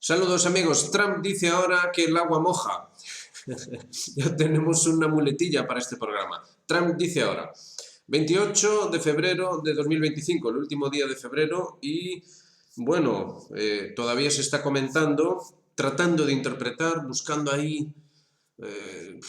Saludos amigos, Trump dice ahora que el agua moja. Ya tenemos una muletilla para este programa. Trump dice ahora, 28 de febrero de 2025, el último día de febrero, y bueno, todavía se está comentando, tratando de interpretar, buscando ahí eh,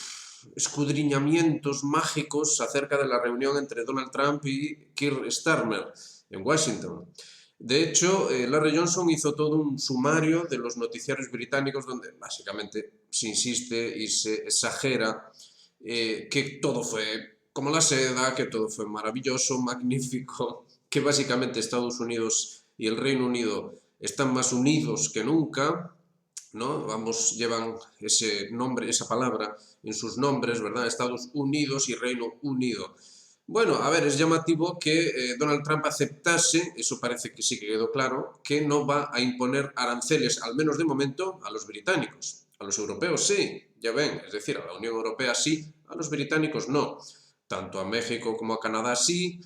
escudriñamientos mágicos acerca de la reunión entre Donald Trump y Keir Starmer en Washington. De hecho, Larry Johnson hizo todo un sumario de los noticiarios británicos donde básicamente se insiste y se exagera que todo fue como la seda, que todo fue maravilloso, magnífico, que básicamente Estados Unidos y el Reino Unido están más unidos que nunca, ¿no? Ambos llevan ese nombre, esa palabra en sus nombres, ¿verdad? Estados Unidos y Reino Unido. Bueno, a ver, es llamativo que Donald Trump aceptase, eso parece que sí que quedó claro, que no va a imponer aranceles, al menos de momento, a los británicos. A los europeos sí, ya ven, es decir, a la Unión Europea sí, a los británicos no. Tanto a México como a Canadá sí,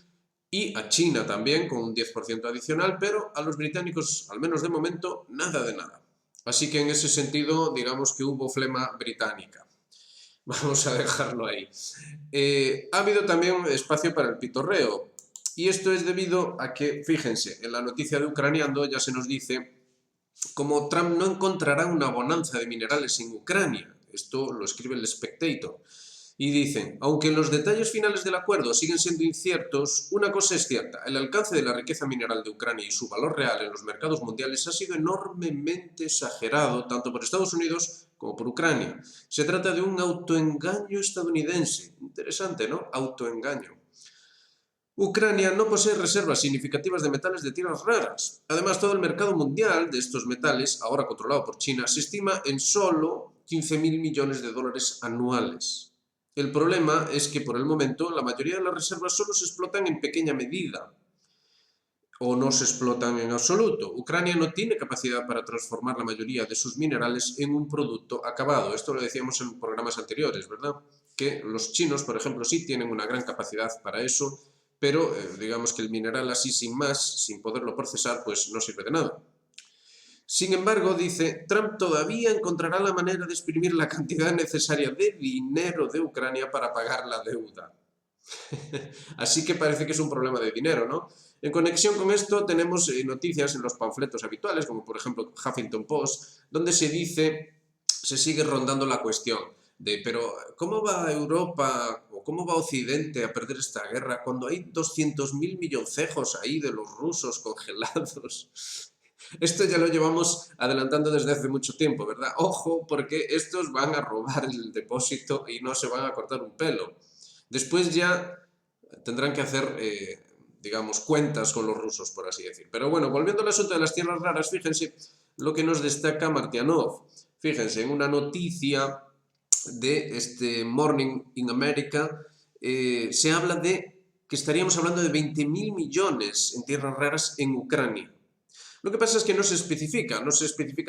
y a China también con un 10% adicional, pero a los británicos, al menos de momento, nada de nada. Así que en ese sentido, digamos que hubo flema británica. Vamos a dejarlo ahí. Ha habido también espacio para el pitorreo. Y esto es debido a que, fíjense, en la noticia de Ucraniando ya se nos dice como Trump no encontrará una bonanza de minerales en Ucrania. Esto lo escribe el Spectator. Y dicen, aunque los detalles finales del acuerdo siguen siendo inciertos, una cosa es cierta, el alcance de la riqueza mineral de Ucrania y su valor real en los mercados mundiales ha sido enormemente exagerado tanto por Estados Unidos como por Ucrania. Se trata de un autoengaño estadounidense. Interesante, ¿no? Autoengaño. Ucrania no posee reservas significativas de metales de tierras raras. Además, todo el mercado mundial de estos metales, ahora controlado por China, se estima en solo 15.000 millones de dólares anuales. El problema es que por el momento la mayoría de las reservas solo se explotan en pequeña medida o no se explotan en absoluto. Ucrania no tiene capacidad para transformar la mayoría de sus minerales en un producto acabado. Esto lo decíamos en programas anteriores, ¿verdad? Que los chinos, por ejemplo, sí tienen una gran capacidad para eso, pero digamos que el mineral así sin más, sin poderlo procesar, pues no sirve de nada. Sin embargo, dice, Trump todavía encontrará la manera de exprimir la cantidad necesaria de dinero de Ucrania para pagar la deuda. Así que parece que es un problema de dinero, ¿no? En conexión con esto tenemos noticias en los panfletos habituales, como por ejemplo Huffington Post, donde se dice, se sigue rondando la cuestión de, pero ¿cómo va Europa o cómo va Occidente a perder esta guerra cuando hay 200.000 milloncejos ahí de los rusos congelados? Esto ya lo llevamos adelantando desde hace mucho tiempo, ¿verdad? Ojo, porque estos van a robar el depósito y no se van a cortar un pelo. Después ya tendrán que hacer, digamos, cuentas con los rusos, por así decir. Pero bueno, volviendo al asunto de las tierras raras, fíjense lo que nos destaca Martianov. Fíjense, en una noticia de este Morning in America se habla de que estaríamos hablando de 20.000 millones en tierras raras en Ucrania. Lo que pasa es que no se especifica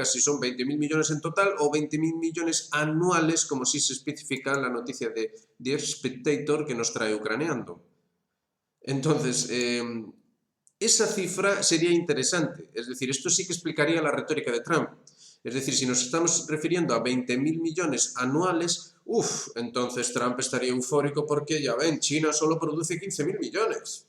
si son 20.000 millones en total o 20.000 millones anuales, como sí se especifica en la noticia de The Spectator que nos trae Ucraniando. Entonces, esa cifra sería interesante, es decir, esto sí que explicaría la retórica de Trump. Es decir, si nos estamos refiriendo a 20.000 millones anuales, entonces Trump estaría eufórico porque, ya ven, China solo produce 15.000 millones.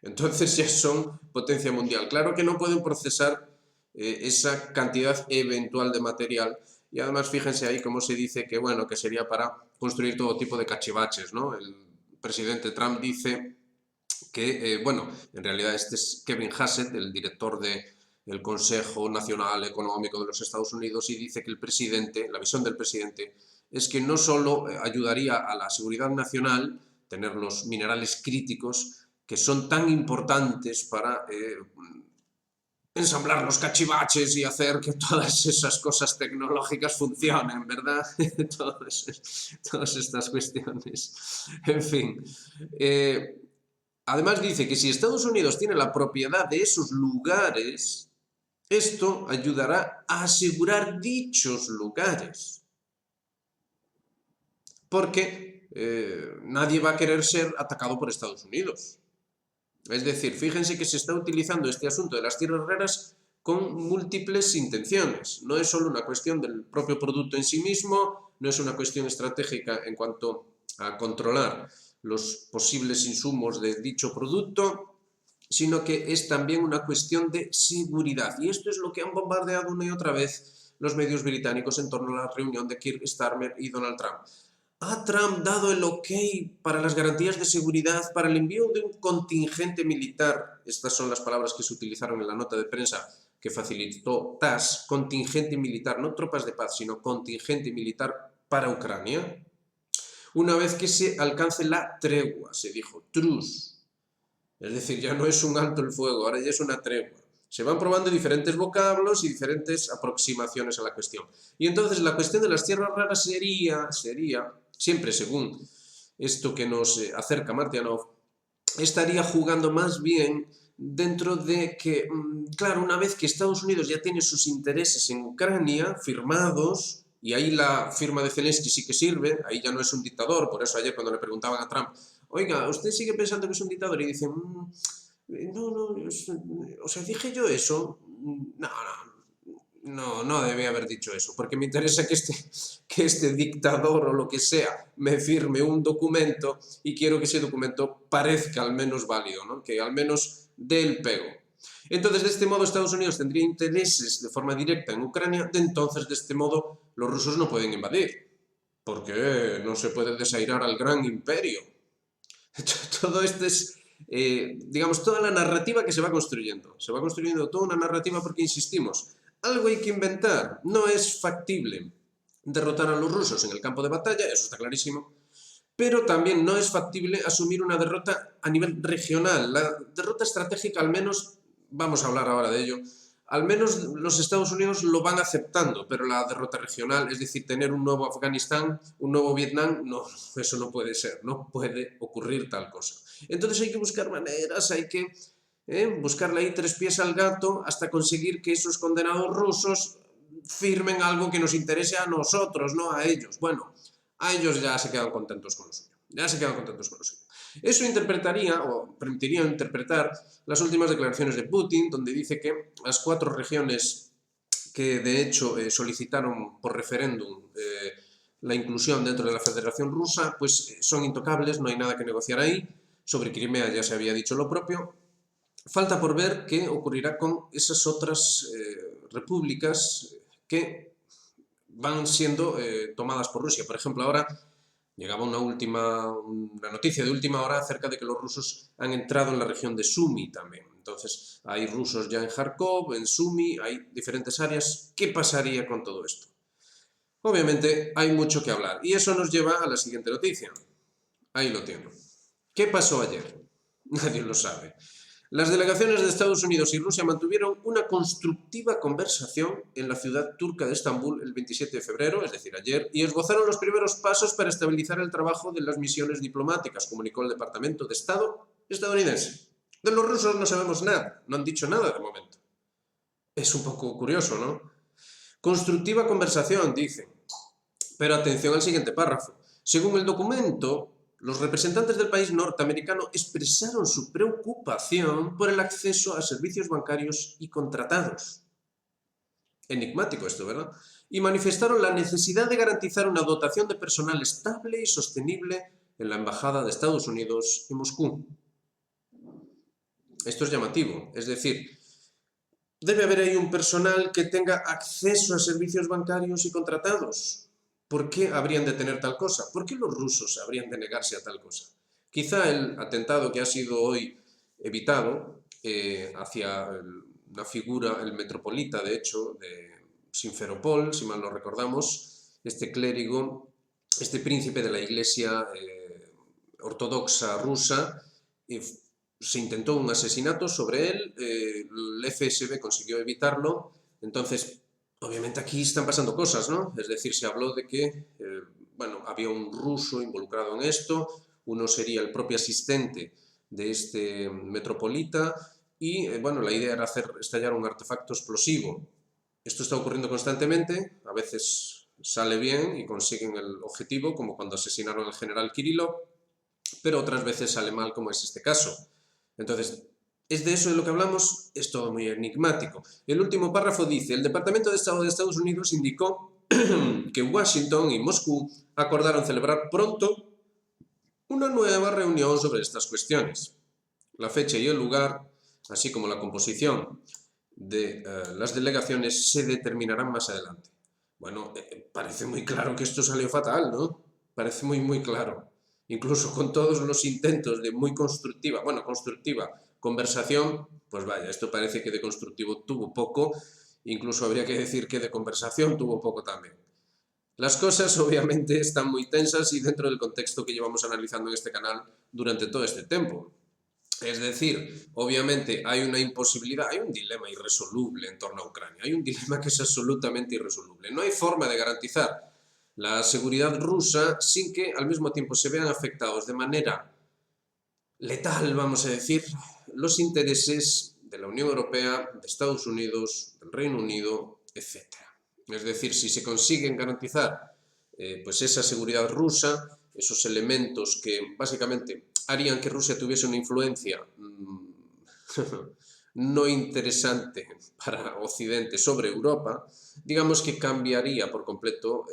Entonces ya son potencia mundial. Claro que no pueden procesar esa cantidad eventual de material y además fíjense ahí cómo se dice que, bueno, que sería para construir todo tipo de cachivaches, ¿no? El presidente Trump dice que, bueno, en realidad este es Kevin Hassett, el director del Consejo Nacional Económico de los Estados Unidos, y dice que el presidente, la visión del presidente, es que no solo ayudaría a la seguridad nacional, tener los minerales críticos, que son tan importantes para ensamblar los cachivaches y hacer que todas esas cosas tecnológicas funcionen, ¿verdad? Todas estas cuestiones. En fin. Además dice que si Estados Unidos tiene la propiedad de esos lugares, esto ayudará a asegurar dichos lugares. Porque nadie va a querer ser atacado por Estados Unidos. Es decir, fíjense que se está utilizando este asunto de las tierras raras con múltiples intenciones. No es solo una cuestión del propio producto en sí mismo, no es una cuestión estratégica en cuanto a controlar los posibles insumos de dicho producto, sino que es también una cuestión de seguridad. Y esto es lo que han bombardeado una y otra vez los medios británicos en torno a la reunión de Keir Starmer y Donald Trump. ¿Ha Trump dado el ok para las garantías de seguridad, para el envío de un contingente militar? Estas son las palabras que se utilizaron en la nota de prensa que facilitó TASS, contingente militar, no tropas de paz, sino contingente militar para Ucrania. Una vez que se alcance la tregua, se dijo, truce. Es decir, ya no es un alto el fuego, ahora ya es una tregua. Se van probando diferentes vocablos y diferentes aproximaciones a la cuestión. Y entonces la cuestión de las tierras raras sería siempre según esto que nos acerca Martianov, estaría jugando más bien dentro de que, claro, una vez que Estados Unidos ya tiene sus intereses en Ucrania firmados, y ahí la firma de Zelensky sí que sirve, ahí ya no es un dictador, por eso ayer cuando le preguntaban a Trump, oiga, ¿usted sigue pensando que es un dictador? Y dice, no, o sea, dije yo eso, no debía haber dicho eso, porque me interesa que este dictador o lo que sea me firme un documento y quiero que ese documento parezca al menos válido, ¿no? Que al menos dé el pego. Entonces, de este modo, Estados Unidos tendría intereses de forma directa en Ucrania, entonces, de este modo, los rusos no pueden invadir, porque no se puede desairar al gran imperio. Todo esto es, digamos, toda la narrativa que se va construyendo. Se va construyendo toda una narrativa porque, insistimos, algo hay que inventar. No es factible derrotar a los rusos en el campo de batalla, eso está clarísimo, pero también no es factible asumir una derrota a nivel regional. La derrota estratégica, al menos, vamos a hablar ahora de ello, al menos los Estados Unidos lo van aceptando, pero la derrota regional, es decir, tener un nuevo Afganistán, un nuevo Vietnam, no, eso no puede ser, no puede ocurrir tal cosa. Entonces hay que buscar maneras, hay que buscarle ahí tres pies al gato hasta conseguir que esos condenados rusos firmen algo que nos interese a nosotros, no a ellos. Bueno, a ellos ya se quedan contentos con lo suyo. Ya se quedan contentos con lo suyo. Eso interpretaría, o permitiría interpretar, las últimas declaraciones de Putin, donde dice que las 4 regiones que de hecho solicitaron por referéndum la inclusión dentro de la Federación Rusa, pues son intocables, no hay nada que negociar ahí. Sobre Crimea ya se había dicho lo propio. Falta por ver qué ocurrirá con esas otras repúblicas que van siendo tomadas por Rusia. Por ejemplo, ahora llegaba una noticia de última hora acerca de que los rusos han entrado en la región de Sumy también. Entonces, hay rusos ya en Kharkov, en Sumy, hay diferentes áreas. ¿Qué pasaría con todo esto? Obviamente, hay mucho que hablar. Y eso nos lleva a la siguiente noticia. Ahí lo tienen. ¿Qué pasó ayer? Nadie lo sabe. Las delegaciones de Estados Unidos y Rusia mantuvieron una constructiva conversación en la ciudad turca de Estambul el 27 de febrero, es decir, ayer, y esbozaron los primeros pasos para estabilizar el trabajo de las misiones diplomáticas, comunicó el Departamento de Estado estadounidense. De los rusos no sabemos nada, no han dicho nada de momento. Es un poco curioso, ¿no? Constructiva conversación, dicen. Pero atención al siguiente párrafo. Según el documento, los representantes del país norteamericano expresaron su preocupación por el acceso a servicios bancarios y contratados. Enigmático esto, ¿verdad? Y manifestaron la necesidad de garantizar una dotación de personal estable y sostenible en la Embajada de Estados Unidos en Moscú. Esto es llamativo, es decir, debe haber ahí un personal que tenga acceso a servicios bancarios y contratados. ¿Por qué habrían de tener tal cosa? ¿Por qué los rusos habrían de negarse a tal cosa? Quizá el atentado que ha sido hoy evitado hacia una figura, el metropolita, de hecho, de Simferopol, si mal no recordamos, este clérigo, este príncipe de la iglesia ortodoxa rusa, se intentó un asesinato sobre él, el FSB consiguió evitarlo, entonces obviamente aquí están pasando cosas, ¿no? Es decir, se habló de que, bueno, había un ruso involucrado en esto, uno sería el propio asistente de este metropolita y, bueno, la idea era hacer estallar un artefacto explosivo. Esto está ocurriendo constantemente, a veces sale bien y consiguen el objetivo, como cuando asesinaron al general Kirillov, pero otras veces sale mal, como es este caso. Entonces, ¿Es de eso de lo que hablamos? Es todo muy enigmático. El último párrafo dice: el Departamento de Estado de Estados Unidos indicó que Washington y Moscú acordaron celebrar pronto una nueva reunión sobre estas cuestiones. La fecha y el lugar, así como la composición de las delegaciones, se determinarán más adelante. Bueno, parece muy claro que esto salió fatal, ¿no? Parece muy claro. Incluso con todos los intentos de muy constructiva conversación, pues vaya, esto parece que de constructivo tuvo poco, incluso habría que decir que de conversación tuvo poco también. Las cosas obviamente están muy tensas y dentro del contexto que llevamos analizando en este canal durante todo este tiempo. Es decir, obviamente hay una imposibilidad, hay un dilema irresoluble en torno a Ucrania, hay un dilema que es absolutamente irresoluble. No hay forma de garantizar la seguridad rusa sin que al mismo tiempo se vean afectados de manera letal, vamos a decir, los intereses de la Unión Europea, de Estados Unidos, del Reino Unido, etc. Es decir, si se consiguen garantizar pues esa seguridad rusa, esos elementos que básicamente harían que Rusia tuviese una influencia no interesante para Occidente sobre Europa, digamos que cambiaría por completo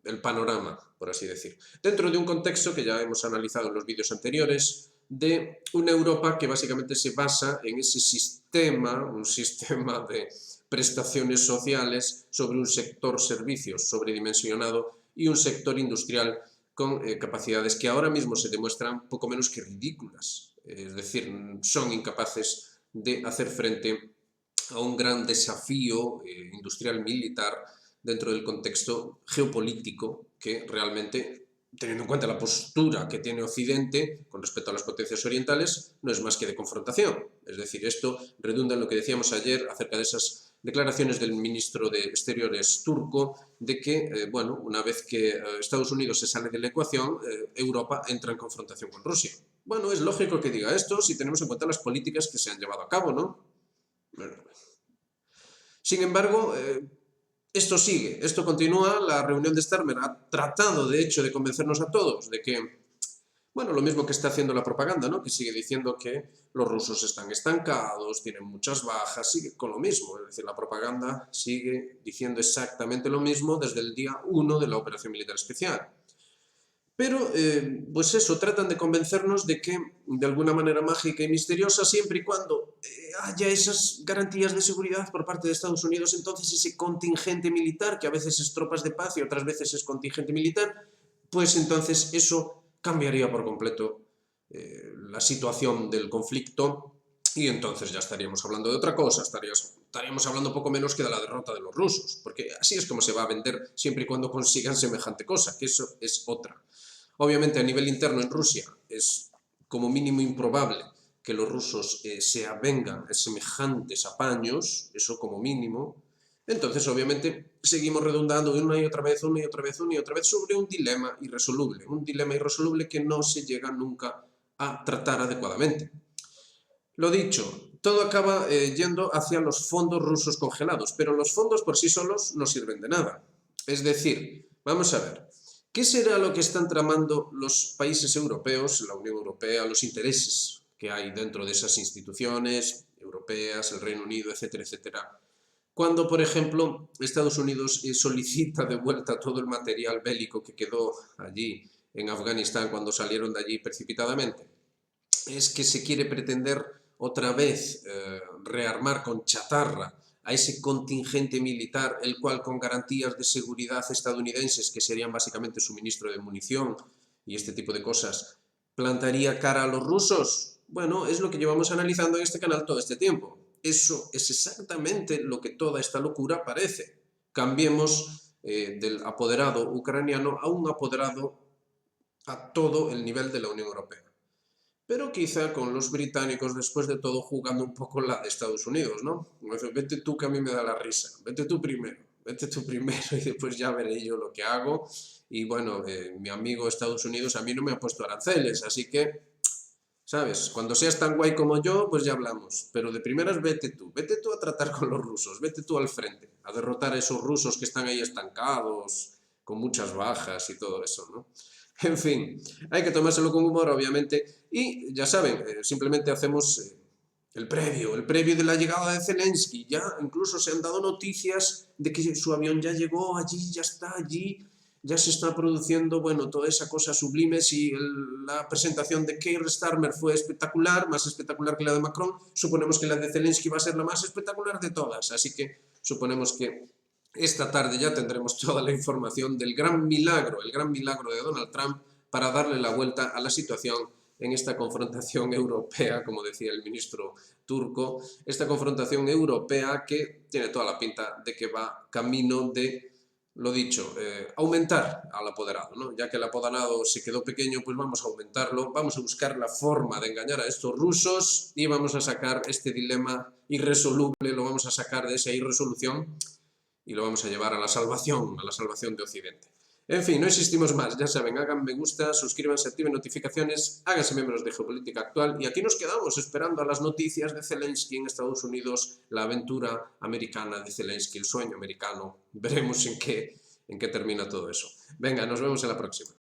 el panorama, por así decir. Dentro de un contexto que ya hemos analizado en los vídeos anteriores, de una Europa que básicamente se basa en ese sistema, un sistema de prestaciones sociales sobre un sector servicios sobredimensionado y un sector industrial con capacidades que ahora mismo se demuestran poco menos que ridículas. Es decir, son incapaces de hacer frente a un gran desafío industrial militar dentro del contexto geopolítico que realmente, teniendo en cuenta la postura que tiene Occidente con respecto a las potencias orientales, no es más que de confrontación. Es decir, esto redunda en lo que decíamos ayer acerca de esas declaraciones del ministro de Exteriores turco de que, bueno, una vez que Estados Unidos se sale de la ecuación, Europa entra en confrontación con Rusia. Bueno, es lógico que diga esto si tenemos en cuenta las políticas que se han llevado a cabo, ¿no? Bueno. Sin embargo, esto sigue, esto continúa. La reunión de Starmer ha tratado, de hecho, de convencernos a todos de que, bueno, lo mismo que está haciendo la propaganda, ¿no? Que sigue diciendo que los rusos están estancados, tienen muchas bajas, sigue con lo mismo. Es decir, la propaganda sigue diciendo exactamente lo mismo desde el día 1 de la operación militar especial. Pero, pues eso, tratan de convencernos de que, de alguna manera mágica y misteriosa, siempre y cuando haya esas garantías de seguridad por parte de Estados Unidos, entonces ese contingente militar, que a veces es tropas de paz y otras veces es contingente militar, pues entonces eso cambiaría por completo la situación del conflicto y entonces ya estaríamos hablando de otra cosa, estaríamos hablando poco menos que de la derrota de los rusos, porque así es como se va a vender siempre y cuando consigan semejante cosa, que eso es otra. Obviamente a nivel interno en Rusia es como mínimo improbable que los rusos se avengan a semejantes apaños, eso como mínimo. Entonces obviamente seguimos redundando una y otra vez sobre un dilema irresoluble que no se llega nunca a tratar adecuadamente. Lo dicho, todo acaba yendo hacia los fondos rusos congelados, pero los fondos por sí solos no sirven de nada. Es decir, vamos a ver, ¿qué será lo que están tramando los países europeos, la Unión Europea, los intereses que hay dentro de esas instituciones europeas, el Reino Unido, etcétera, etcétera? Cuando, por ejemplo, Estados Unidos solicita de vuelta todo el material bélico que quedó allí en Afganistán cuando salieron de allí precipitadamente. Es que se quiere pretender otra vez rearmar con chatarra a ese contingente militar, el cual con garantías de seguridad estadounidenses, que serían básicamente suministro de munición y este tipo de cosas, plantaría cara a los rusos. Bueno, es lo que llevamos analizando en este canal todo este tiempo. Eso es exactamente lo que toda esta locura parece. Cambiemos del apoderado ucraniano a un apoderado a todo el nivel de la Unión Europea. Pero quizá con los británicos, después de todo, jugando un poco la de Estados Unidos, ¿no? Vete tú que a mí me da la risa, vete tú primero y después ya veré yo lo que hago. Y bueno, mi amigo Estados Unidos a mí no me ha puesto aranceles, así que, ¿sabes? Cuando seas tan guay como yo, pues ya hablamos. Pero de primeras vete tú a tratar con los rusos, vete tú al frente, a derrotar a esos rusos que están ahí estancados, con muchas bajas y todo eso, ¿no? En fin, hay que tomárselo con humor, obviamente, y ya saben, simplemente hacemos el previo de la llegada de Zelensky. Ya incluso se han dado noticias de que su avión ya llegó allí, ya está allí, ya se está produciendo, bueno, toda esa cosa sublime. Si la presentación de Keir Starmer fue espectacular, más espectacular que la de Macron, suponemos que la de Zelensky va a ser la más espectacular de todas. Así que suponemos que esta tarde ya tendremos toda la información del gran milagro, el gran milagro de Donald Trump para darle la vuelta a la situación en esta confrontación europea, como decía el ministro turco, esta confrontación europea que tiene toda la pinta de que va camino de, lo dicho, aumentar al apoderado, ¿no? Ya que el apoderado se quedó pequeño, pues vamos a aumentarlo, vamos a buscar la forma de engañar a estos rusos y vamos a sacar este dilema irresoluble, lo vamos a sacar de esa irresolución y lo vamos a llevar a la salvación de Occidente. En fin, no insistimos más, ya saben, hagan me gusta, suscríbanse, activen notificaciones, háganse miembros de Geopolítica Actual y aquí nos quedamos esperando a las noticias de Zelensky en Estados Unidos, la aventura americana de Zelensky, el sueño americano. Veremos en qué termina todo eso. Venga, nos vemos en la próxima.